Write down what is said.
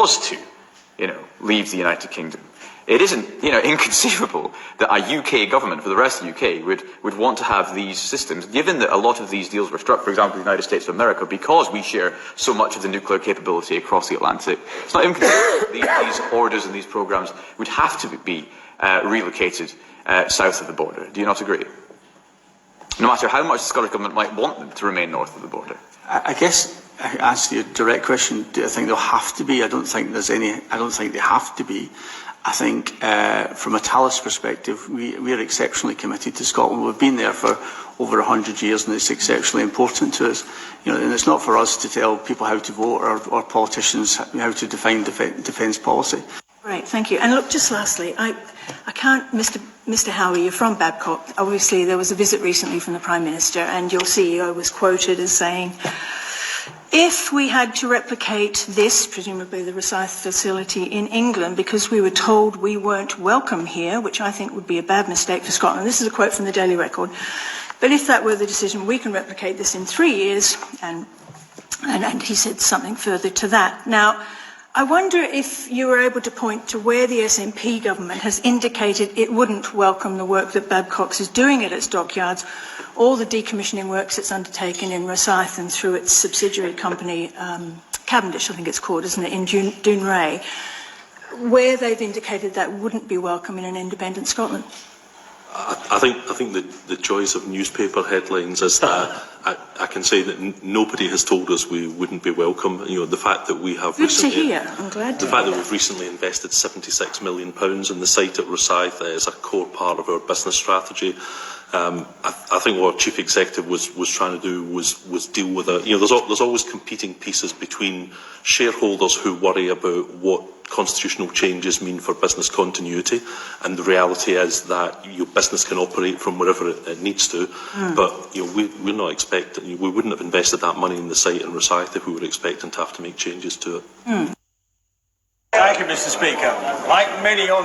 was to, leave the United Kingdom, it isn't, inconceivable that a UK government for the rest of the UK would want to have these systems, given that a lot of these deals were struck, for example, the United States of America, because we share so much of the nuclear capability across the Atlantic. It's not inconceivable that these orders and these programs would have to be relocated south of the border. Do you not agree? No matter how much the Scottish Government might want them to remain north of the border. I guess, to answer your direct question, do I think they'll have to be? I don't think they have to be. I think from a Talis perspective, we are exceptionally committed to Scotland. We've been there for over 100 years, and it's exceptionally important to us. And it's not for us to tell people how to vote or politicians how to define defence policy. Right, thank you. And look, just lastly, I can't, Mr. Howie, you're from Babcock. Obviously, there was a visit recently from the Prime Minister, and your CEO was quoted as saying, if we had to replicate this, presumably the Rosyth facility, in England because we were told we weren't welcome here, which I think would be a bad mistake for Scotland. This is a quote from the Daily Record. But if that were the decision, we can replicate this in 3 years, and he said something further to that. Now, I wonder if you were able to point to where the SNP government has indicated it wouldn't welcome the work that Babcocks is doing at its dockyards, all the decommissioning works it's undertaken in Rosyth and through its subsidiary company, Cavendish, I think it's called, isn't it, in Dounreay, where they've indicated that wouldn't be welcome in an independent Scotland. I think the choice of newspaper headlines is that I can say that nobody has told us we wouldn't be welcome. The fact that we have I'm glad to hear that we've recently invested £76 million in the site at Rosyth is a core part of our business strategy. I think what our chief executive was trying to do was deal with it. There's always competing pieces between shareholders who worry about what constitutional changes mean for business continuity, and the reality is that your business can operate from wherever it needs to. But we're not expecting. We wouldn't have invested that money in the site in Rosyth if we were expecting to have to make changes to it. Thank you, Mr. Speaker. Like many on